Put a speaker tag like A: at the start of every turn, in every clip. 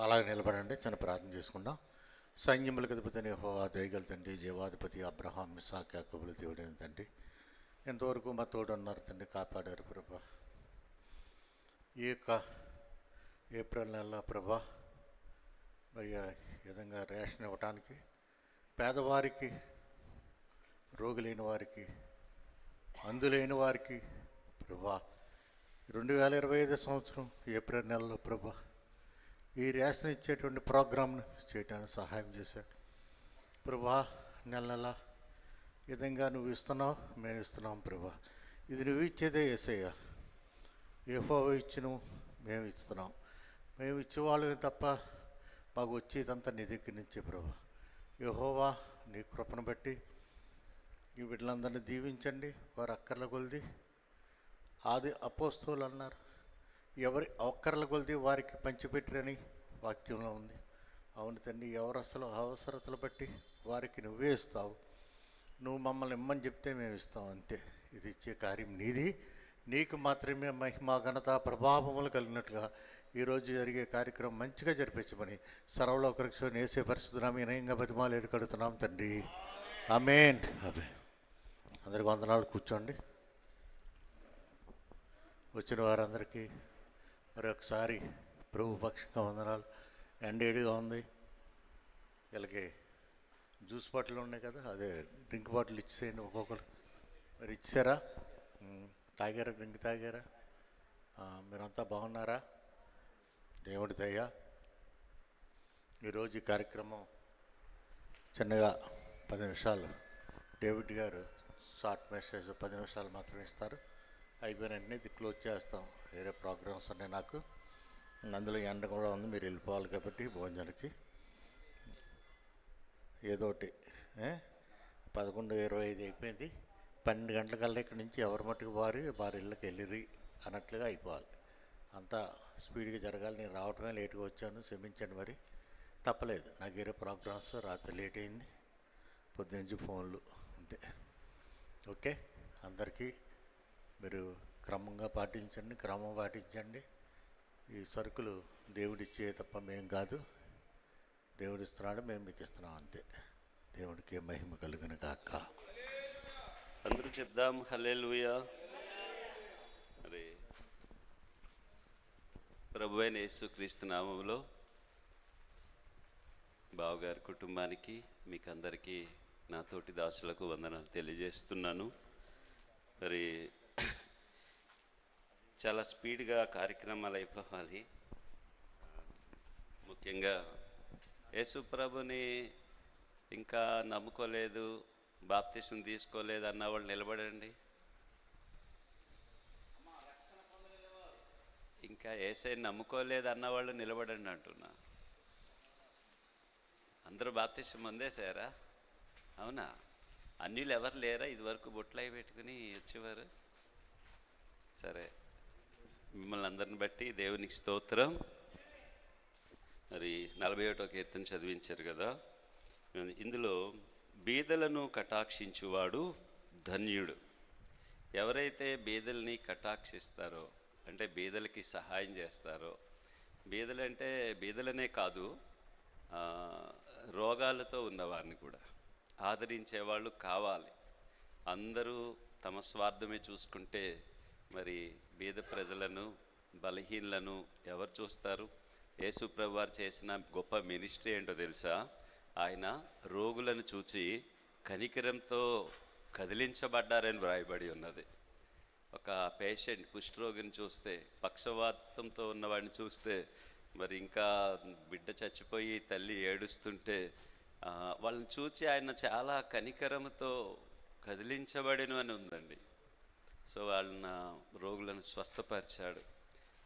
A: అలాగే నిలబడండి, చిన్న ప్రార్థన చేసుకుందాం. సైన్యములకు అధిపతి యెహోవా, దయగల తండ్రి, జీవాధిపతి అబ్రహాం, ఇస్సాకు, యాకోబుల దేవుడైన తండ్రి, ఎంతవరకు మా తోడు ఉన్నారు తండ్రి, కాపాడారు ప్రభా. ఈ యొక్క ఏప్రిల్ నెలలో ప్రభా మరి ఈ విధంగా రేషన్ ఇవ్వటానికి, పేదవారికి, రోగులైన వారికి, అందులైన వారికి ప్రభా 2025 సంవత్సరం ఏప్రిల్ నెలలో ప్రభా ఈ రేషన్ ఇచ్చేటువంటి ప్రోగ్రామ్ను చేయడానికి సహాయం చేశారు ప్రభా. నెల నెల విధంగా నువ్వు ఇస్తున్నావు, మేము ఇస్తున్నాం ప్రభా. ఇది నువ్వు ఇచ్చేదే యేసయ్య. యెహోవా ఇచ్చినవు, మేము ఇస్తున్నాం. మేము ఇచ్చేవాళ్ళమే తప్ప మాకు వచ్చేదంతా నీ దగ్గర నుంచే ప్రభా. యెహోవా నీ కృపను బట్టి ఈ బిడ్డలందరినీ దీవించండి. వారు అక్కర్ల కొలిది ఆది అపోస్తలులు అన్నారు, ఎవరి అక్కర్ల కొలిది వారికి పంచిపెట్టిరని వాక్యంలో ఉంది. అవును తండ్రి, ఎవరు అసలు అవసరతలు బట్టి వారికి నువ్వే ఇస్తావు. నువ్వు మమ్మల్ని ఇమ్మని చెప్తే మేము ఇస్తాం, అంతే. ఇది ఇచ్చే కార్యం నీది, నీకు మాత్రమే మహిమ ఘనత ప్రభావములు కలిగినట్లుగా ఈరోజు జరిగే కార్యక్రమం మంచిగా జరిపించమని సర్వలోకరక్షణ వేసే పరిస్థితున్నా వినయంగా బతిమాలు ఎడుకడుతున్నాం తండ్రి. ఆమేన్. ఆమేన్. అందరికి వందనాలు. కూర్చోండి. వచ్చిన వారందరికీ మరొకసారి ప్రభు పక్షంగా వందనాలు. ఎండేడిగా ఉంది, వీళ్ళకి జ్యూస్ బాటిల్ ఉన్నాయి కదా, అదే డ్రింక్ బాటిల్ ఇచ్చేయండి ఒక్కొక్కరు. మరి ఇచ్చారా? తాగారా? డ్రింక్ తాగారా? మీరంతా బాగున్నారా? దేవుడి దయ. ఈరోజు ఈ కార్యక్రమం చిన్నగా 10 నిమిషాలు డేవిడ్ గారు షార్ట్ మెసేజ్ 10 నిమిషాలు మాత్రమే ఇస్తారు. అయిపోయిన వెంటనే ఇది క్లోజ్ చేస్తాం. వేరే ప్రోగ్రామ్స్ ఉన్నాయి నాకు, అందులో ఎండ కూడా ఉంది, మీరు వెళ్ళిపోవాలి కాబట్టి భోజనానికి ఏదో ఒకటి. 11:25 అయిపోయింది. 12 గంటలకల్లా ఇక్కడి నుంచి ఎవరి మట్టుకు వారి ఇళ్ళకి వెళ్ళిరి అన్నట్లుగా అయిపోవాలి. అంతా స్పీడ్గా జరగాలి. నేను రావటమే లేట్గా వచ్చాను, క్షమించండి. మరి తప్పలేదు, నాకు వేరే ప్రోగ్రామ్స్, రాత్రి లేట్ అయింది, పొద్దునుంచి ఫోన్లు, అంతే. ఓకే, అందరికీ మీరు క్రమంగా పాటించండి, క్రమం పాటించండి. ఈ సరుకులు దేవుడిచ్చే తప్ప మేం కాదు, దేవుడు ఇస్తున్నాడు, మేము మీకు ఇస్తున్నాం, అంతే. దేవుడికి మహిమ కలుగును గాక.
B: అందరూ చెప్దాం హల్లెలూయా. మరి ప్రభువైన యేసుక్రీస్తు నామములో బావగారి కుటుంబానికి, మీకు అందరికీ, నా తోటి దాసులకు వందనాలు తెలియజేస్తున్నాను. మరి చాలా స్పీడ్గా కార్యక్రమాలు అయిపోవాలి. ముఖ్యంగా యేసు ప్రభుని ఇంకా నమ్ముకోలేదు, బాప్తిసం తీసుకోలేదు అన్నవాళ్ళు నిలబడండి. ఇంకా యేసయ్యని నమ్ముకోలేదు అన్నవాళ్ళు నిలబడండి అంటున్నా. అందరూ బాప్తిసం పొందేశారా? అవునా? అన్యులు ఎవరు లేరా ఇదివరకు బొట్లై పెట్టుకుని వచ్చేవారు? సరే, మిమ్మల్ని అందరిని బట్టి దేవునికి స్తోత్రం. మరి 41వ కీర్తన చదివించారు కదా, ఇందులో బీదలను కటాక్షించువాడు ధన్యుడు. ఎవరైతే బీదల్ని కటాక్షిస్తారో, అంటే బీదలకి సహాయం చేస్తారో, బీదలంటే బీదలనే కాదు, రోగాలతో ఉన్నవారిని కూడా ఆదరించేవాళ్ళు కావాలి. అందరూ తమ స్వార్థమే చూసుకుంటే మరి బీద ప్రజలను, బలహీనలను ఎవరు చూస్తారు? యేసు ప్రభు వారు చేసిన గొప్ప మినిస్ట్రీ ఏంటో తెలుసా? ఆయన రోగులను చూచి కనికరంతో కదిలించబడ్డారని వ్రాయబడి ఉన్నది. ఒక పేషెంట్ కుష్ఠరోగిని చూస్తే, పక్షవాతంతో ఉన్నవాడిని చూస్తే, మరి ఇంకా బిడ్డ చచ్చిపోయి తల్లి ఏడుస్తుంటే వాళ్ళని చూచి ఆయన చాలా కనికరంతో కదిలించబడిను అని ఉందండి. సో వాళ్ళ రోగులను స్వస్థపరిచాడు,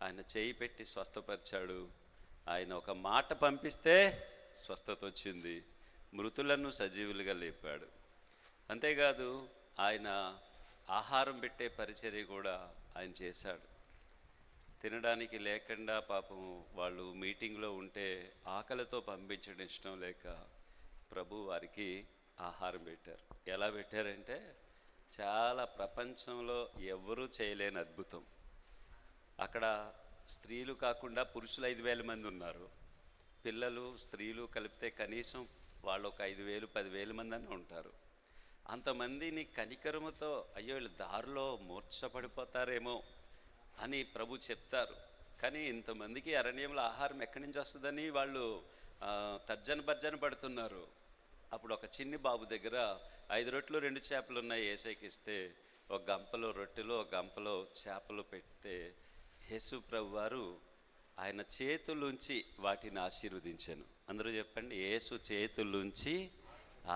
B: ఆయన చేయి పెట్టి స్వస్థపరిచాడు. ఆయన ఒక మాట పంపిస్తే స్వస్థత వచ్చింది, మృతులను సజీవులుగా లేపాడు. అంతేకాదు ఆయన ఆహారం పెట్టే పరిచర్య కూడా ఆయన చేశాడు. తినడానికి లేకుండా పాపం వాళ్ళు మీటింగ్లో ఉంటే ఆకలితో పంపించడం ఇష్టం లేక ప్రభు వారికి ఆహారం పెట్టారు. ఎలా పెట్టారంటే చాలా ప్రపంచంలో ఎవరూ చేయలేని అద్భుతం. అక్కడ స్త్రీలు కాకుండా పురుషులు 5,000 మంది ఉన్నారు. పిల్లలు స్త్రీలు కలిపితే కనీసం వాళ్ళు ఒక 5,000 10,000 మంది అని ఉంటారు. అంతమందిని కనికరముతో అయ్యో వీళ్ళు దారిలో మూర్ఛపడిపోతారేమో అని ప్రభు చెప్తారు. కానీ ఇంతమందికి అరణ్యంలో ఆహారం ఎక్కడి నుంచి వస్తుందని వాళ్ళు తర్జన భర్జన పడుతున్నారు. అప్పుడు ఒక చిన్ని బాబు దగ్గర 5 రొట్టెలు 2 చేపలు ఉన్నాయి, యేసయ్యకి ఇస్తే ఒక గంపలో రొట్టెలు ఒక గంపలో చేపలు పెడితే యేసు ప్రభు వారు ఆయన చేతులుంచి వాటిని ఆశీర్వదించాను. అందరూ చెప్పండి, యేసు చేతులుంచి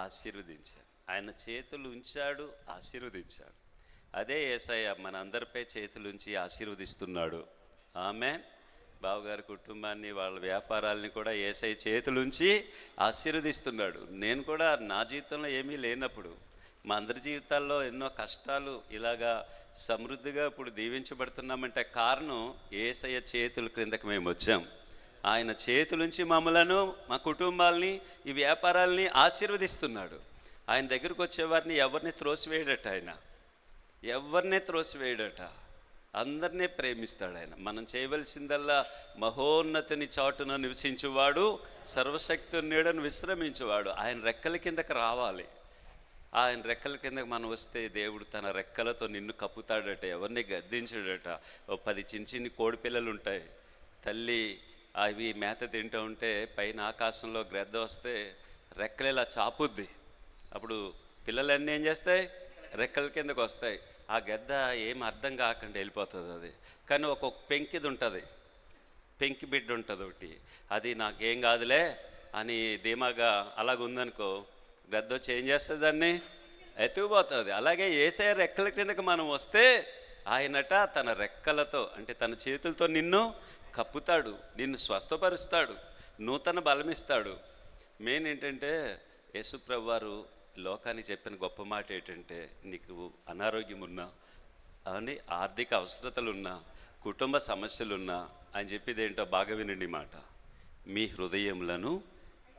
B: ఆశీర్వదించాను. ఆయన చేతులు ఉంచాడు, ఆశీర్వదించాడు. అదే యేసయ్య మన అందరిపై చేతులుంచి ఆశీర్వదిస్తున్నాడు. ఆమేన్. బావగారి కుటుంబాన్ని వాళ్ళ వ్యాపారాలని కూడా యేసయ్య చేతులుంచి ఆశీర్వదిస్తున్నాడు. నేను కూడా నా జీవితంలో ఏమీ లేనప్పుడు మా అందరి జీవితాల్లో ఎన్నో కష్టాలు ఇలాగా సమృద్ధిగా ఇప్పుడు దీవించబడుతున్నామంటే కారణం యేసయ్య చేతుల క్రిందకి మేము వచ్చాం. ఆయన చేతులుంచి మమ్మలను మా కుటుంబాలని ఈ వ్యాపారాలని ఆశీర్వదిస్తున్నాడు. ఆయన దగ్గరకు వచ్చేవారిని ఎవరిని త్రోసివేయడట, ఆయన ఎవరినే త్రోసివేయడట, అందరినీ ప్రేమిస్తాడు ఆయన. మనం చేయవలసిందల్లా మహోన్నతిని చాటున నివసించువాడు, సర్వశక్తి నీడను విశ్రమించువాడు ఆయన రెక్కల కిందకి రావాలి. ఆయన రెక్కల కిందకి మనం వస్తే దేవుడు తన రెక్కలతో నిన్ను కప్పుతాడట, ఎవరిని గద్దించాడట. 10 చిన్ని కోడి పిల్లలు ఉంటాయి, తల్లి అవి మేత తింటూ ఉంటే పైన ఆకాశంలో గ్రద్ద వస్తే రెక్కలు ఇలా చాపుద్ది. అప్పుడు పిల్లలన్నీ ఏం చేస్తాయి, రెక్కల కిందకు వస్తాయి. ఆ గద్ద ఏం అర్థం కాకుండా వెళ్ళిపోతుంది అది. కానీ ఒక్కొక్క పెంకిది ఉంటుంది, పెంకి బిడ్డ ఉంటుంది ఒకటి, అది నాకేం కాదులే అని ధీమాగా అలాగుందనుకో, గద్ద వచ్చి ఏం చేస్తుంది, దాన్ని ఎత్తుకుపోతుంది. అలాగే యేసయ్య రెక్కల కిందకి మనం వస్తే ఆయనట తన రెక్కలతో అంటే తన చేతులతో నిన్ను కప్పుతాడు, నిన్ను స్వస్థపరుస్తాడు, నూతన బలమిస్తాడు. మెయిన్ ఏంటంటే యేసు ప్రభు వారు లోకానికి చెప్పిన గొప్ప మాట ఏంటంటే, నీకు అనారోగ్యం ఉన్నా అని ఆర్థిక అవసరతలున్నా కుటుంబ సమస్యలున్నా అని చెప్పేది ఏంటో బాగా వినండి మాట, మీ హృదయములను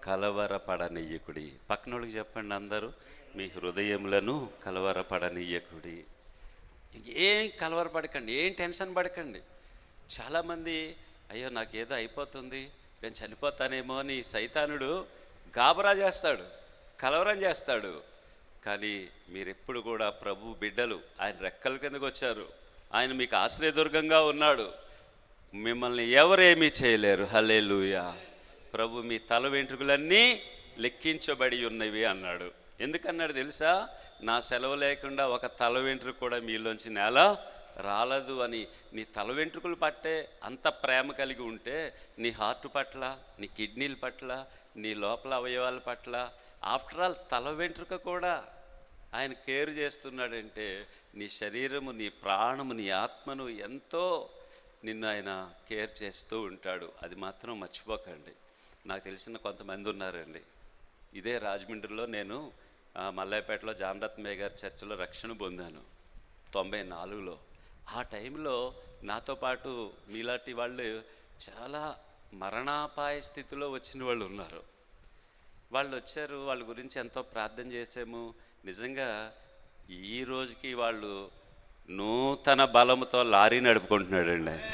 B: కలవరపడనీయకుడి. పక్కన వాళ్ళకి చెప్పండి అందరూ, మీ హృదయములను కలవరపడనీయకుడి. ఏం కలవరపడకండి, ఏం టెన్షన్ పడకండి. చాలామంది అయ్యో నాకేదో అయిపోతుంది, నేను చనిపోతానేమో అని సైతానుడు గాబరా చేస్తాడు, కలవరం చేస్తాడు. కానీ మీరెప్పుడు కూడా ప్రభు బిడ్డలు, ఆయన రెక్కల కిందకు వచ్చారు, ఆయన మీకు ఆశ్రయదుర్గంగా ఉన్నాడు, మిమ్మల్ని ఎవరేమీ చేయలేరు. హల్లెలూయా. ప్రభు మీ తల వెంట్రుకలన్నీ లెక్కించబడి ఉన్నవి అన్నాడు. ఎందుకన్నాడు తెలుసా, నా సెలవు లేకుండా ఒక తల వెంట్రుక కూడా మీలోంచి నేల రాలదు అని. నీ తల వెంట్రుకలు పట్టే అంత ప్రేమ కలిగి ఉంటే నీ హార్ట్ పట్ల, నీ కిడ్నీల పట్ల, నీ లోపల అవయవాల పట్ల, ఆఫ్టర్ ఆల్ తల వెంట్రుక కూడా ఆయన కేర్ చేస్తున్నాడంటే నీ శరీరము, నీ ప్రాణము, నీ ఆత్మను ఎంతో నిన్ను ఆయన కేర్ చేస్తూ ఉంటాడు. అది మాత్రం మర్చిపోకండి. నాకు తెలిసిన కొంతమంది ఉన్నారండి, ఇదే రాజమండ్రిలో నేను మల్లాయపేటలో జానరత్నయ్య గారి చర్చిలో రక్షణ పొందాను 94లో. ఆ టైంలో నాతో పాటు మీలాంటి వాళ్ళు చాలా మరణాపాయ స్థితిలో వచ్చిన వాళ్ళు ఉన్నారు. వాళ్ళు వచ్చారు, వాళ్ళ గురించి ఎంతో ప్రార్థన చేసాము. నిజంగా ఈ రోజుకి వాళ్ళు నూతన బలముతో లారీ నడుపుకుంటున్నాడండి ఆయన.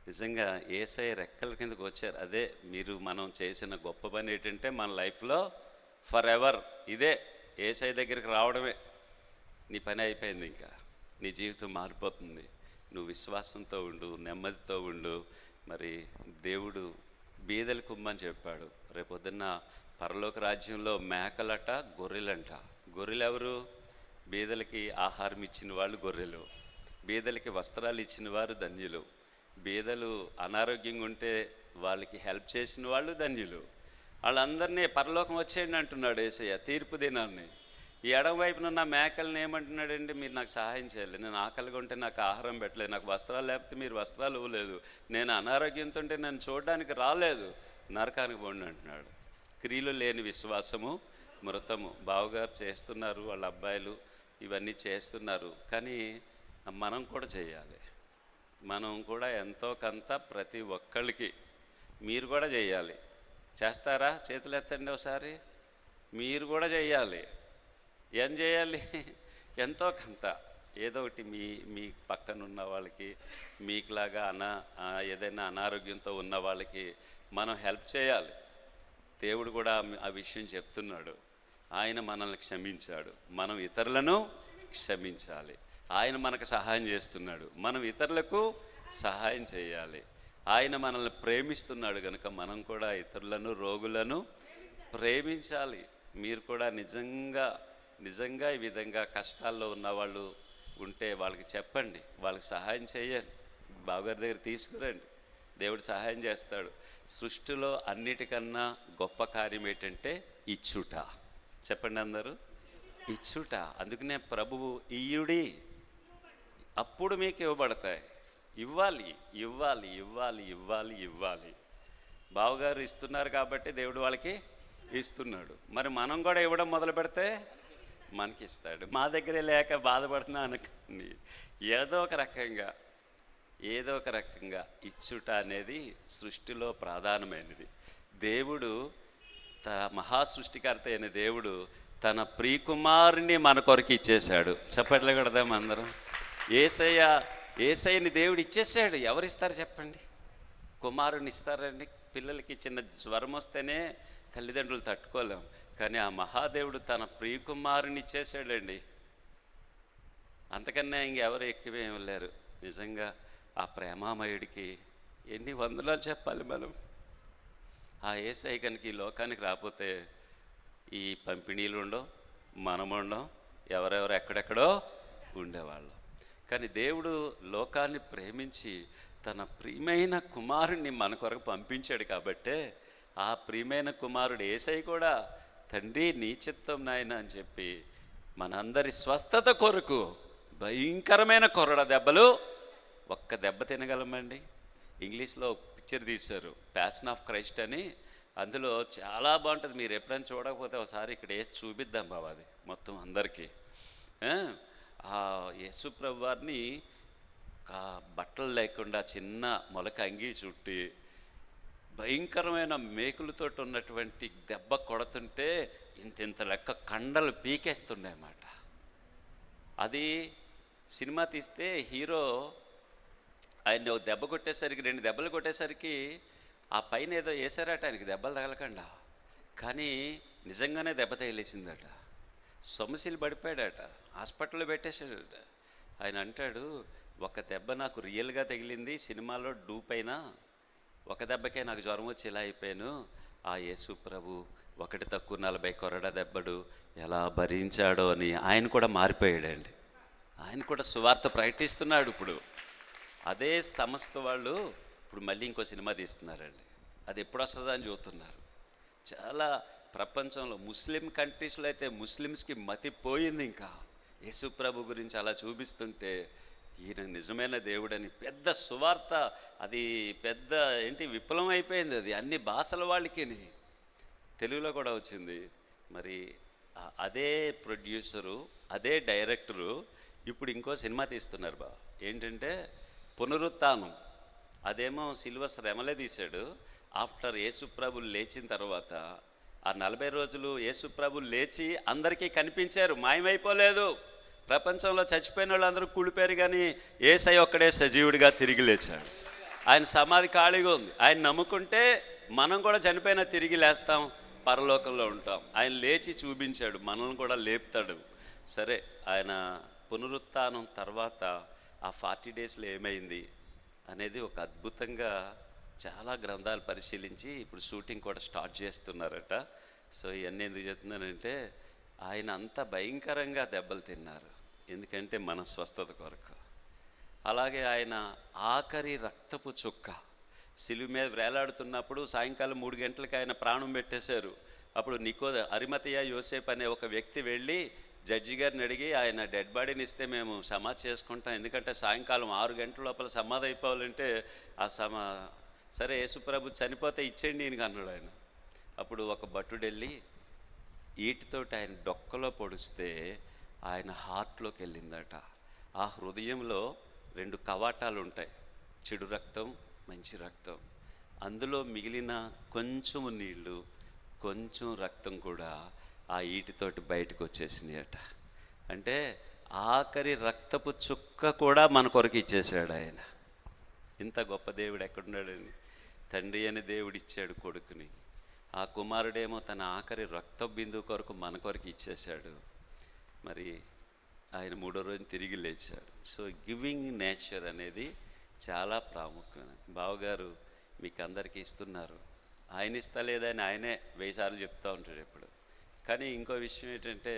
B: నిజంగా యేసయ్య రెక్కల కిందకు వచ్చారు. అదే మనం చేసిన గొప్ప పని ఏంటంటే మన లైఫ్లో ఫర్ ఎవర్ ఇదే యేసయ్య దగ్గరికి రావడమే. నీ పని అయిపోయింది, ఇంకా నీ జీవితం మారిపోతుంది. నువ్వు విశ్వాసంతో ఉండు, నెమ్మదితో ఉండు. మరి దేవుడు బీదలకు ఇమ్మని చెప్పాడు. రేపొద్దున్న పరలోక రాజ్యంలో మేకలట, గొర్రెలంట. గొర్రెలు ఎవరు? బీదలకి ఆహారం ఇచ్చిన వాళ్ళు గొర్రెలు, బీదలకి వస్త్రాలు ఇచ్చిన వారు ధన్యులు, బీదలు అనారోగ్యంగా ఉంటే వాళ్ళకి హెల్ప్ చేసిన వాళ్ళు ధన్యులు. వాళ్ళందరినీ పరలోకం వచ్చేయండి అంటున్నాడు యేసయ్య తీర్పు దినాన్ని. ఈ ఎడమ వైపున ఉన్న మేకల్ని ఏమంటున్నాడండి, మీరు నాకు సహాయం చేయాలి, నేను ఆకలిగా ఉంటే నాకు ఆహారం పెట్టలేదు, నాకు వస్త్రాలు లేకపోతే మీరు వస్త్రాలు ఇవ్వలేదు, నేను అనారోగ్యంతో ఉంటే నన్ను చూడడానికి రాలేదు, నరకానికి పోండి అంటున్నాడు. క్రియలు లేని విశ్వాసము మృతము. బావగారు చేస్తున్నారు, వాళ్ళ అబ్బాయిలు ఇవన్నీ చేస్తున్నారు, కానీ మనం కూడా చేయాలి. మనం కూడా ఎంతో కొంత ప్రతి ఒక్కళ్ళకి మీరు కూడా చేయాలి. చేస్తారా? చేతులు ఎత్తండి ఒకసారి. మీరు కూడా చేయాలి. ఏం చేయాలి? ఎంతో కొంత ఏదో ఒకటి మీ పక్కన ఉన్న వాళ్ళకి, మీకులాగా ఏదైనా అనారోగ్యంతో ఉన్న వాళ్ళకి మనం హెల్ప్ చేయాలి. దేవుడు కూడా ఆ విషయం చెప్తున్నాడు. ఆయన మనల్ని క్షమించాడు, మనం ఇతరులను క్షమించాలి. ఆయన మనకు సహాయం చేస్తున్నాడు, మనం ఇతరులకు సహాయం చేయాలి. ఆయన మనల్ని ప్రేమిస్తున్నాడు కనుక మనం కూడా ఇతరులను, రోగులను ప్రేమించాలి. మీరు కూడా నిజంగా ఈ విధంగా కష్టాల్లో ఉన్నవాళ్ళు ఉంటే వాళ్ళకి చెప్పండి, వాళ్ళకి సహాయం చేయండి, బావగారి దగ్గర తీసుకురండి, దేవుడు సహాయం చేస్తాడు. సృష్టిలో అన్నిటికన్నా గొప్ప కార్యం ఏంటంటే ఇచ్చుట. చెప్పండి అందరూ, ఇచ్చుట. అందుకనే ప్రభువు ఇయ్యుడి, అప్పుడు మీకు ఇవ్వబడతాయి. ఇవ్వాలి ఇవ్వాలి ఇవ్వాలి ఇవ్వాలి ఇవ్వాలి. బావగారు ఇస్తున్నారు కాబట్టి దేవుడు వాళ్ళకి ఇస్తున్నాడు. మరి మనం కూడా ఇవ్వడం మొదలు పెడితే మనకి ఇస్తాడు. మా దగ్గరే లేక బాధపడుతున్నా అనుకోండి, ఏదో ఒక రకంగా ఇచ్చుట అనేది సృష్టిలో ప్రధానమైనది. దేవుడు మహాసృష్టికర్త అయిన దేవుడు తన ప్రియకుమారుని మన కొరకు ఇచ్చేశాడు. చెప్పట్లే కడదాం అందరం. ఏసయ్యని దేవుడు ఇచ్చేసాడు. ఎవరిస్తారు చెప్పండి? కుమారుని ఇస్తారండి. పిల్లలకి చిన్న జ్వరం వస్తేనే తల్లిదండ్రులు తట్టుకోలేం, కానీ ఆ మహాదేవుడు తన ప్రియకుమారుని ఇచ్చేసాడండి. అంతకన్నా ఇంకెవరు ఎక్కువేమి లేరు. నిజంగా ఆ ప్రేమామయుడికి ఎన్ని వందనాలు చెప్పాలి మనం. ఆ యేసయ్య కనుక ఈ లోకానికి రాకపోతే ఈ పంపిణీలు ఉండవు, మనం ఉండం, ఎవరెవరు ఎక్కడెక్కడో ఉండేవాళ్ళం. కానీ దేవుడు లోకాన్ని ప్రేమించి తన ప్రియమైన కుమారుణ్ణి మన కొరకు పంపించాడు. కాబట్టే ఆ ప్రియమైన కుమారుడు యేసయ్య కూడా తండ్రి నీ చిత్తం నాయన అని చెప్పి మనందరి స్వస్థత కొరకు భయంకరమైన కొరడ దెబ్బలు, ఒక్క దెబ్బ తినగలమండి. ఇంగ్లీష్లో పిక్చర్ తీశారు, ప్యాషన్ ఆఫ్ క్రైస్ట్ అని. అందులో చాలా బాగుంటుంది. మీరు ఎప్పుడైనా చూడకపోతే ఒకసారి ఇక్కడ వేసి చూపిద్దాం బాబా, అది మొత్తం అందరికీ. ఆ యేసు ప్రభు వారిని బట్టలు లేకుండా చిన్న మొలక అంగీ చుట్టి భయంకరమైన మేకులతో ఉన్నటువంటి దెబ్బ కొడుతుంటే ఇంత లెక్క కండలు పీకేస్తుండేమాట. అది సినిమా తీస్తే హీరో ఆయన ఒక దెబ్బ కొట్టేసరికి, 2 దెబ్బలు కొట్టేసరికి ఆ పైన ఏదో వేసారట ఆయనకి దెబ్బలు తగలకుండా, కానీ నిజంగానే దెబ్బ తగిలేసిందట. సొమసిలు పడిపోయాడట, హాస్పిటల్లో పెట్టేశాడట. ఆయన అంటాడు, ఒక దెబ్బ నాకు రియల్గా తగిలింది, సినిమాలో డూపైనా ఒక దెబ్బకే నాకు జ్వరం వచ్చి ఇలా అయిపోయాను. ఆ యేసు ప్రభు 1 తక్కువ 40 కొరడ దెబ్బడు ఎలా భరించాడో అని ఆయన కూడా మారిపోయాడండి. ఆయన కూడా సువార్త ప్రకటిస్తున్నాడు. ఇప్పుడు అదే సంస్థ వాళ్ళు ఇప్పుడు మళ్ళీ ఇంకో సినిమా తీస్తున్నారండి. అది ఎప్పుడు వస్తుందా అని చూస్తున్నారు. చాలా ప్రపంచంలో ముస్లిం కంట్రీస్లో అయితే ముస్లిమ్స్కి మతిపోయింది. ఇంకా యేసు ప్రభు గురించి అలా చూపిస్తుంటే ఈయన నిజమైన దేవుడని పెద్ద సువార్త, అది పెద్ద విప్లవం అయిపోయింది. అది అన్ని భాషల వాళ్ళకి, తెలుగులో కూడా వచ్చింది. మరి అదే ప్రొడ్యూసరు, అదే డైరెక్టరు ఇప్పుడు ఇంకో సినిమా తీస్తున్నారు బా. ఏంటంటే పునరుత్థానం. అదేమో సిలువ శ్రమలే తీశాడు. ఆఫ్టర్ యేసుప్రభు లేచిన తర్వాత ఆ 40 రోజులు యేసుప్రభు లేచి అందరికీ కనిపించారు, మాయమైపోలేదు. ప్రపంచంలో చచ్చిపోయిన వాళ్ళందరూ కూలిపోయారు, కానీ యేసయ్య ఒక్కడే సజీవుడిగా తిరిగి లేచాడు. ఆయన సమాధి ఖాళీగా ఉంది. ఆయన నమ్ముకుంటే మనం కూడా చనిపోయినా తిరిగి లేస్తాం, పరలోకంలో ఉంటాం. ఆయన లేచి చూపించాడు, మనల్ని కూడా లేపుతాడు. సరే, ఆయన పునరుత్థానం తర్వాత ఆ 40 డేస్లో ఏమైంది అనేది ఒక అద్భుతంగా చాలా గ్రంథాలు పరిశీలించి ఇప్పుడు షూటింగ్ కూడా స్టార్ట్ చేస్తున్నారట. సో ఇవన్నీ ఎందుకు చెప్తున్నానంటే ఆయన అంత భయంకరంగా దెబ్బలు తిన్నారు, ఎందుకంటే మన స్వస్థత కొరకు. అలాగే ఆయన ఆఖరి రక్తపు చుక్క సిలువ మీద వేలాడుతున్నప్పుడు సాయంకాలం 3 గంటలకు ఆయన ప్రాణం పెట్టేశారు. అప్పుడు అరిమతయ యోసేపు అనే ఒక వ్యక్తి వెళ్ళి జడ్జి గారిని అడిగి, ఆయన డెడ్ బాడీని ఇస్తే మేము సమాధి చేసుకుంటాం, ఎందుకంటే సాయంకాలం 6 గంటల లోపల సమాధి అయిపోవాలంటే సరే యేసుప్రభు చనిపోతే ఇచ్చేయండి ఈయనకి అన్నాడు ఆయన. అప్పుడు ఒక భటుడు వెళ్ళి ఈటితోటి ఆయన డొక్కలో పొడిస్తే ఆయన హార్ట్లోకి వెళ్ళిందట. ఆ హృదయంలో 2 కవాటాలు ఉంటాయి, చెడు రక్తం, మంచి రక్తం. అందులో మిగిలిన కొంచెం నీళ్ళు, కొంచెం రక్తం కూడా ఆ ఈటితోటి బయటకు వచ్చేసినాయట. అంటే ఆఖరి రక్తపు చుక్క కూడా మన కొరకు ఇచ్చేసాడు ఆయన. ఇంత గొప్ప దేవుడు ఎక్కడున్నాడండి? తండ్రి అని దేవుడు ఇచ్చాడు కొడుకుని, ఆ కుమారుడేమో తన ఆఖరి రక్త బిందువు కొరకు మన కొరకు ఇచ్చేశాడు. మరి ఆయన మూడో రోజు తిరిగి లేచాడు. సో గివింగ్ నేచర్ అనేది చాలా ప్రాముఖ్యం. బావగారు మీకు అందరికీ ఇస్తున్నారు, ఆయన ఇస్తా లేదని ఆయనే 1000 సార్లు చెప్తూ ఉంటాడు ఎప్పుడు. కానీ ఇంకో విషయం ఏంటంటే,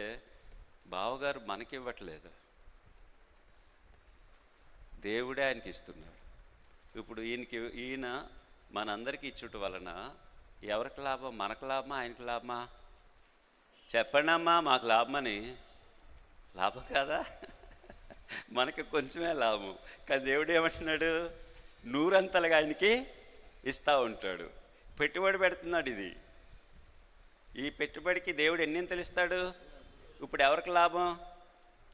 B: బావగారు మనకి ఇవ్వట్లేదు, దేవుడే ఆయనకి ఇస్తున్నాడు. ఇప్పుడు ఈయన మనందరికీ ఇచ్చుట వలన ఎవరికి లాభం? మనకు లాభమా, ఆయనకి లాభమా? చెప్పండి అమ్మా, మాకు లాభమని. లాభం కాదా? మనకి కొంచెమే లాభం. కానీ దేవుడు ఏమంటున్నాడు? 100 అంతలుగా ఆయనకి ఇస్తూ ఉంటాడు. పెట్టుబడి పెడుతున్నాడు. ఈ పెట్టుబడికి దేవుడు ఎన్నింతలు ఇస్తాడు? ఇప్పుడు ఎవరికి లాభం?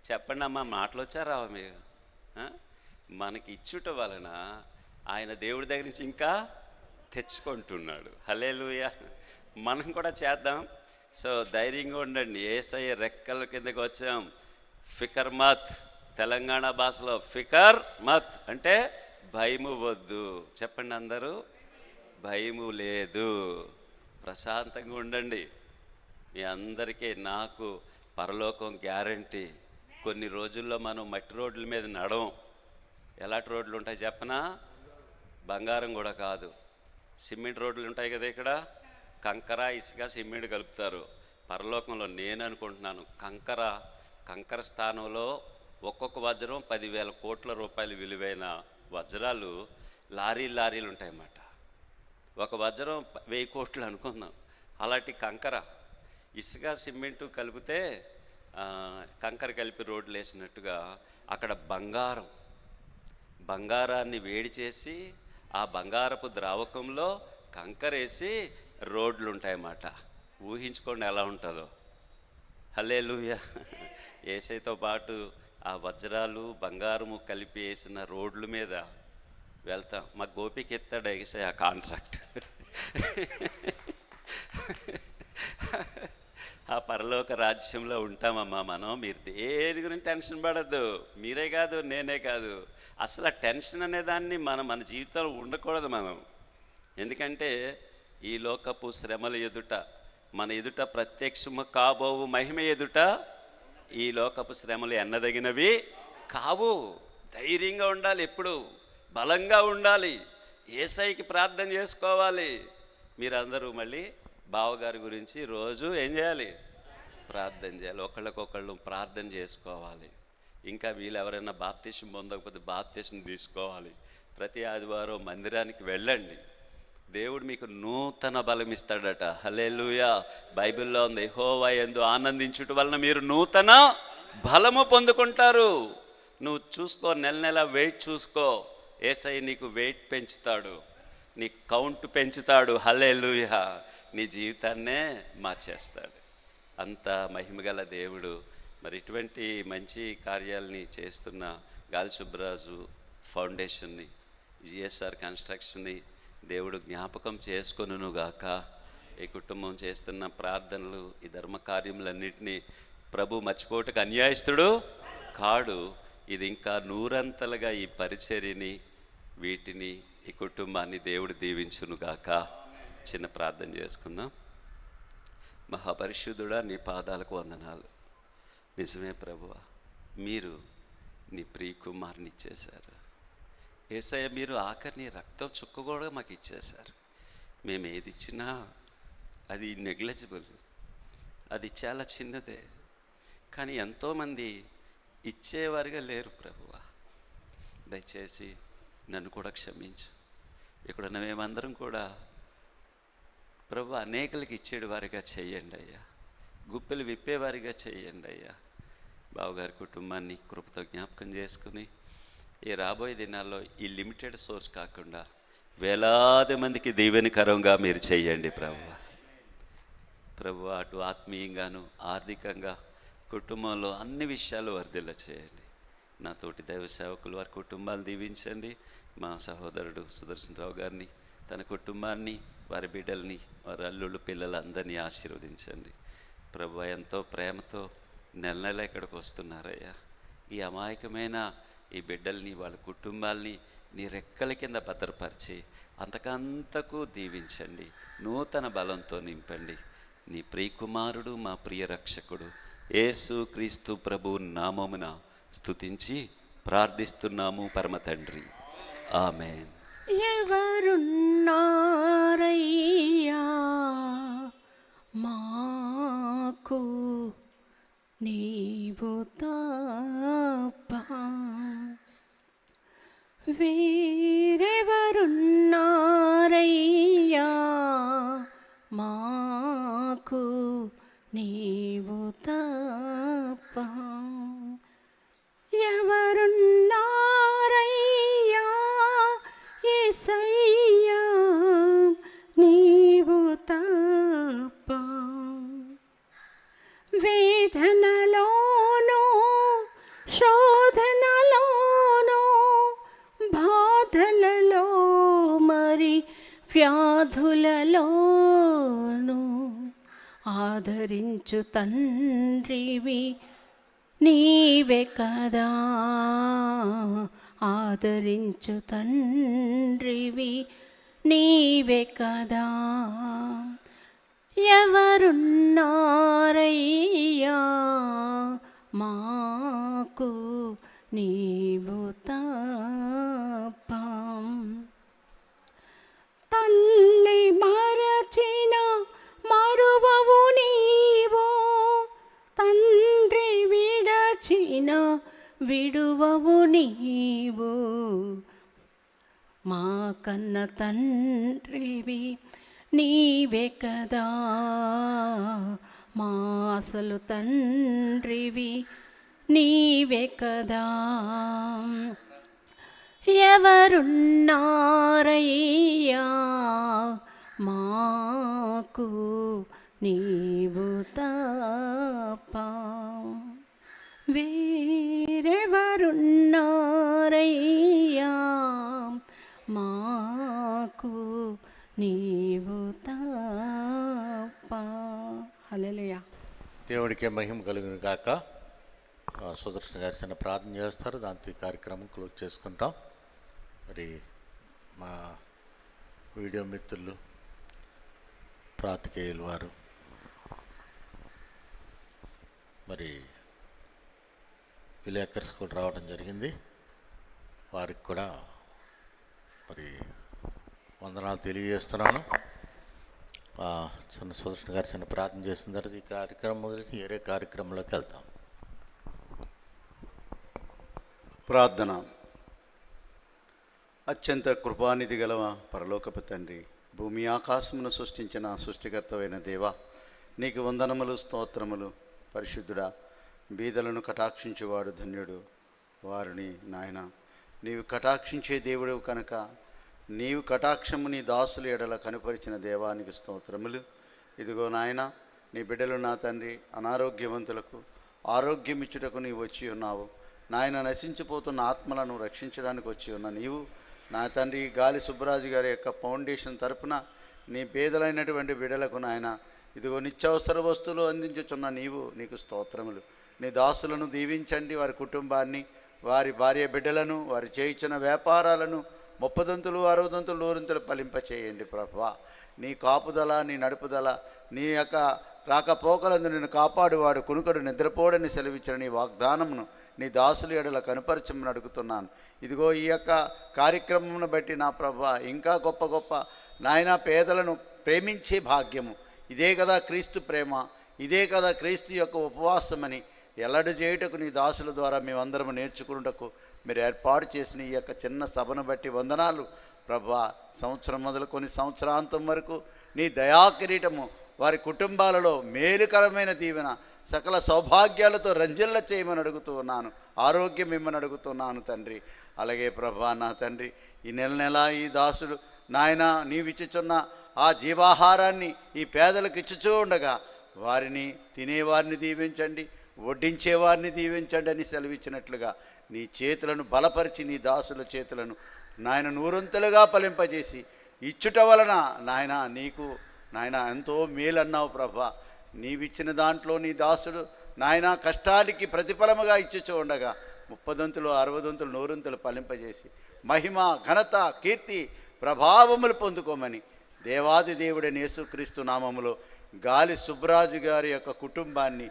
B: చెప్పండి అమ్మా, మాటలు వచ్చా రావా మీరు? మనకి ఇచ్చుట వలన ఆయన దేవుడి దగ్గర నుంచి ఇంకా తెచ్చుకుంటున్నాడు. హల్లెలూయా. మనం కూడా చేద్దాం. సో ధైర్యంగా ఉండండి. యేసయ్య రెక్కల కిందకి వచ్చాం. ఫికర్ మత్, తెలంగాణ భాషలో ఫికర్ మత్ అంటే భయము వద్దు. చెప్పండి అందరూ, భయము లేదు. ప్రశాంతంగా ఉండండి. మీ అందరికీ నాకు పరలోకం గ్యారంటీ. కొన్ని రోజుల్లో మనం మట్టి రోడ్ల మీద నడవం. ఎలాంటి రోడ్లు ఉంటాయి చెప్పనా? బంగారం కూడా కాదు, సిమెంట్ రోడ్లు ఉంటాయి కదా. ఇక్కడ కంకర, ఇసుక, సిమెంట్ కలుపుతారు. పరలోకంలో నేను అనుకుంటున్నాను కంకర స్థానంలో ఒక్కొక్క వజ్రం 10,000 కోట్ల రూపాయలు విలువైన వజ్రాలు లారీలు ఉంటాయన్నమాట. ఒక వజ్రం 1000 కోట్లు అనుకుందాం. అలాంటి కంకర, ఇసుక, సిమెంటు కలిపితే కంకర కలిపి రోడ్లు వేసినట్టుగా అక్కడ బంగారాన్ని వేడి చేసి ఆ బంగారపు ద్రావకంలో కంకరేసి రోడ్లు ఉంటాయన్నమాట. ఊహించుకోండి ఎలా ఉంటుందో. హల్లెలూయా. యేసయ్యతో పాటు ఆ వజ్రాలు బంగారము కలిపి వేసిన రోడ్ల మీద వెళ్తాం. మా గోపికి ఎత్తాడు యేసయ్య ఆ కాంట్రాక్ట్. ఆ పరలోక రాజ్యంలో ఉంటామమ్మా మనం. మీరు దేని గురించి టెన్షన్ పడద్దు. మీరే కాదు, నేనే కాదు. అసలు ఆ టెన్షన్ అనేదాన్ని మన జీవితంలో ఉండకూడదు మనం. ఎందుకంటే ఈ లోకపు శ్రమల ఎదుట, మన ఎదుట ప్రత్యక్షము కాబోవు మహిమ ఎదుట ఈ లోకపు శ్రమలు ఎన్నదగినవి కావు. ధైర్యంగా ఉండాలి, ఎప్పుడు బలంగా ఉండాలి, యేసయ్యకి ప్రార్థన చేసుకోవాలి. మీరందరూ మళ్ళీ బావగారి గురించి రోజు ఏం చేయాలి? ప్రార్థన చేయాలి. ఒకళ్ళకొకళ్ళు ప్రార్థన చేసుకోవాలి. ఇంకా వీళ్ళు ఎవరైనా బాప్తిసం పొందకపోతే బాప్తిసం తీసుకోవాలి. ప్రతి ఆదివారం మందిరానికి వెళ్ళండి. దేవుడు మీకు నూతన బలం ఇస్తాడట. హల్లెలూయా. బైబిల్లో ఉంది, యెహోవా యందు ఆనందించుట వలన మీరు నూతన బలము పొందుకుంటారు. నువ్వు చూసుకో, నెల వెయిట్ చూసుకో. యేసయ్య నీకు వెయిట్ పెంచుతాడు, నీ కౌంట్ పెంచుతాడు. హల్లెలూయా. నీ జీవితాన్నే మార్చేస్తాడు. అంత మహిమగల దేవుడు. మరి ఇటువంటి మంచి కార్యాలని చేస్తున్న గాలి సుబ్బరాజు ఫౌండేషన్ని, జిఎస్ఆర్ కన్స్ట్రక్షన్ని దేవుడు జ్ఞాపకం చేసుకొనుగాక. ఈ కుటుంబం చేస్తున్న ప్రార్థనలు, ఈ ధర్మ కార్యములన్నింటినీ ప్రభు మర్చిపోవటకు అన్యాయస్తుడు కాడు. ఇది ఇంకా 100 అంతలుగా ఈ పరిచర్యని, వీటిని, ఈ కుటుంబాన్ని దేవుడు దీవించునుగాక. చిన్న ప్రార్థన చేసుకుందాం. మహాపరిశుద్ధుడా, నీ పాదాలకు వందనాలు. నిజమే ప్రభువా, మీరు నీ ప్రియ కుమారుని ఇచ్చేశారు. యేసయ్య, మీరు ఆఖరిని రక్తం చుక్క కూడా మాకు ఇచ్చేశారు. మేము ఏది ఇచ్చినా అది నెగ్లెజిబుల్, అది చాలా చిన్నదే. కానీ ఎంతోమంది ఇచ్చేవారిగా లేరు ప్రభువా. దయచేసి నన్ను కూడా క్షమించు. ఇక్కడున్న మేమందరం కూడా ప్రభు అనేకులకి ఇచ్చేడు వారిగా చేయండి అయ్యా. గుప్పెలు విప్పేవారిగా చేయండి అయ్యా. బావగారి కుటుంబాన్ని కృపతో జ్ఞాపకం చేసుకుని ఈ రాబోయే దినాల్లో ఈ లిమిటెడ్ సోర్స్ కాకుండా వేలాది మందికి దీవెనకరంగా మీరు చేయండి ప్రభు. అటు ఆత్మీయంగాను ఆర్థికంగా కుటుంబంలో అన్ని విషయాలు వర్ధిల్ల చేయండి. నా తోటి దైవ సేవకులు వారి కుటుంబాలు దీవించండి. మా సహోదరుడు సుదర్శనరావు గారిని, తన కుటుంబాన్ని, వారి బిడ్డల్ని, వారి అల్లుళ్ళు, పిల్లలందరినీ ఆశీర్వదించండి ప్రభు. ఎంతో ప్రేమతో నెల ఇక్కడికి వస్తున్నారయ్యా. ఈ అమాయకమైన ఈ బిడ్డల్ని వాళ్ళ కుటుంబాల్ని నీ రెక్కల కింద భద్రపరిచి అంతకంతకు దీవించండి, నూతన బలంతో నింపండి. నీ ప్రియకుమారుడు మా ప్రియ రక్షకుడు యేసు క్రీస్తు ప్రభు నామమున స్తుతించి ప్రార్థిస్తున్నాము పరమ తండ్రి, ఆమేన్.
C: ఎవరున్నారయ్యా మాకు నీవు తప్ప, వేరెవరున్నారయ్యా మాకు నీవు తప్ప, ఎవరున్నారయ్యా యేసయ్యా నీవు తప్ప, వేదనలోనూ శోధనలోనూ బాధలలో మరి వ్యాధులలోనూ ఆదరించు తండ్రివి నీవే కదా, ఆదరించు తండ్రివి నీవే కదా, ఎవరున్నారయ్యా మాకు నీవు తప్ప, తల్లి మరచిన మరువవు నీవు, తండ్రి విడచిన విడువవు నీవు, మా కన్న తండ్రివి నీవే కదా, మా అసలు తండ్రివి నీవే కదా, ఎవరున్నారయ్యా మాకు నీవు తప్ప, వేరెవరున్నారయ్యా మాకు నీవు తప్ప. హల్లెలూయా.
A: దేవుడికే మహిమ కలుగును గాక. సుదర్శన గారు చిన్న ప్రార్థన చేస్తారు, దాంతో ఈ కార్యక్రమం క్లోజ్ చేసుకుంటాం. మరి మా వీడియో మిత్రులు ప్రాతికేయులు వారు మరి విలేకర్స్ కూడా రావడం జరిగింది, వారికి కూడా మరి వందనాలు తెలియజేస్తున్నాను. చిన్న సుదర్శన గారు చిన్న ప్రార్థన చేసిన తర్వాత ఈ కార్యక్రమం గురించి వేరే కార్యక్రమంలోకి వెళ్తాం.
D: ప్రార్థన. అత్యంత కృపానిధి గలవ పరలోకపు తండ్రి, భూమి ఆకాశమును సృష్టించిన సృష్టికర్తవైన దేవా, నీకు వందనములు స్తోత్రములు. పరిశుద్ధుడా, బీదలను కటాక్షించేవాడు ధన్యుడు. వారిని నాయన నీవు కటాక్షించే దేవుడు కనుక నీవు కటాక్షము నీ దాసుల ఎడల కనుపరిచిన దేవానికి స్తోత్రములు. ఇదిగో నాయన, నీ బిడ్డలు నా తండ్రి అనారోగ్యవంతులకు ఆరోగ్యం ఇచ్చుటకు నీవు వచ్చి ఉన్నావు నాయన. నశించిపోతున్న ఆత్మలను రక్షించడానికి వచ్చి ఉన్న నీవు నా తండ్రి గాలి సుబ్బరాజు గారి యొక్క ఫౌండేషన్ తరపున నీ పేదలైనటువంటి బిడ్డలకు నాయన ఇదిగో నిత్యావసర వస్తువులు అందించుచున్న నీవు నీకు స్తోత్రములు. నీ దాసులను దీవించండి, వారి కుటుంబాన్ని, వారి భార్య బిడ్డలను, వారి చేయించిన వ్యాపారాలను 30 60 100 ఫలింపచేయండి ప్రభువా. నీ కాపుదల, నీ నడుపుదల, నీ యొక్క రాకపోకలందు నిన్ను కాపాడువాడు కునుకడు నిద్రపోడని సెలవిచ్చిన నీ వాగ్దానమును నీ దాసుల ఎడల కనుపరచమని అడుగుతున్నాను. ఇదిగో ఈ యొక్క కార్యక్రమమును బట్టి నా ప్రభువా, ఇంకా గొప్ప గొప్ప నాయన పేదలను ప్రేమించే భాగ్యము, ఇదే కదా క్రీస్తు ప్రేమ, ఇదే కదా క్రీస్తు యొక్క ఉపవాసమని ఎల్లడి చేయుటకు నీ దాసుల ద్వారా మేమందరము నేర్చుకున్నటకు మీరు ఏర్పాటు చేసిన ఈ యొక్క చిన్న సభను బట్టి వందనాలు ప్రభువా. సంవత్సరం మొదలుకొని సంవత్సరాంతం వరకు నీ దయాకిరీటము వారి కుటుంబాలలో మేలుకరమైన దీవెన సకల సౌభాగ్యాలతో రంజిల్ల చేయమని అడుగుతూ ఉన్నాను. ఆరోగ్యం ఇమ్మని అడుగుతున్నాను తండ్రి. అలాగే ప్రభువా నా తండ్రి, ఈ నెల ఈ దాసుడు నాయన నీవిచ్చుచున్న ఆ జీవాహారాన్ని ఈ పేదలకు ఇచ్చుచూ ఉండగా వారిని తినేవారిని దీవించండి, వడ్డించేవారిని దీవించండి అని సెలవిచ్చినట్లుగా నీ చేతులను బలపరిచి నీ దాసుల చేతులను నాయన నూరంతలుగా ఫలింపజేసి ఇచ్చుట వలన నాయన నీకు నాయన ఎంతో మేలన్నావు ప్రభా. నీవిచ్చిన దాంట్లో నీ దాసుడు నాయన కష్టానికి ప్రతిఫలముగా ఇచ్చుచూ ఉండగా 30 60 100 ఫలింపజేసి మహిమ ఘనత కీర్తి ప్రభావములు పొందుకోమని దేవాది దేవుడైన యేసుక్రీస్తు నామములో గాలి సుబ్బరాజు గారి యొక్క కుటుంబాన్ని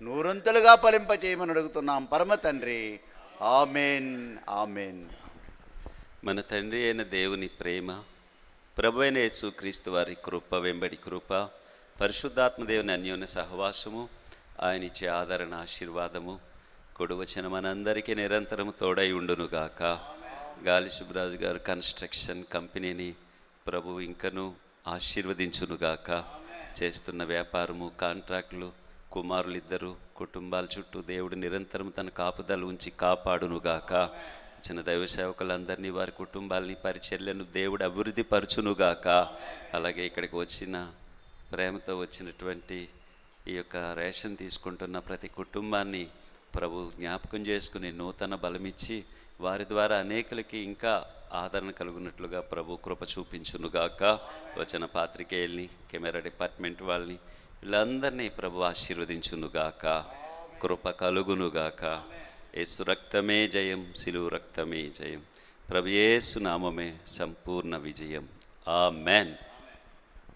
D: 100 ఫలింపజేయమని అడుగుతున్నాం పరమ తండ్రి. Amen, amen.
B: మన తండ్రి అయిన దేవుని ప్రేమ, ప్రభు అయిన యేసుక్రీస్తు వారి కృప వెంబడి కృప, పరిశుద్ధాత్మ దేవుని అన్యోన్య సహవాసము, ఆయన ఇచ్చే ఆదరణ ఆశీర్వాదము కొడువచిన మనందరికీ నిరంతరము తోడై ఉండునుగాక. గాలి సుబ్బరాజు గారు కన్స్ట్రక్షన్ కంపెనీని ప్రభు ఇంకను ఆశీర్వదించునుగాక. చేస్తున్న వ్యాపారము, కాంట్రాక్టులు, కుమారులిద్దరూ కుటుంబాల చుట్టూ దేవుడు నిరంతరం తన కాపుదల ఉంచి కాపాడునుగాక. చిన్న దైవ సేవకులందరినీ, వారి కుటుంబాలని, పరిచర్యలను దేవుడు అభివృద్ధి పరచునుగాక. అలాగే ఇక్కడికి వచ్చిన ప్రేమతో వచ్చినటువంటి ఈ యొక్క రేషన్ తీసుకుంటున్న ప్రతి కుటుంబాన్ని ప్రభు జ్ఞాపకం చేసుకుని నూతన బలమిచ్చి వారి ద్వారా అనేకులకి ఇంకా ఆదరణ కలుగునట్లుగా ప్రభు కృప చూపించునుగాక. వచ్చిన పాత్రికేయుల్ని, కెమెరా డిపార్ట్మెంట్ వాళ్ళని, వీళ్ళందరినీ ప్రభు ఆశీర్వదించునుగాక. కృప కలుగునుగాక. యేసు రక్తమే జయం, సిలువ రక్తమే జయం. ప్రభు యేసు నామమే సంపూర్ణ విజయం. ఆమెన్.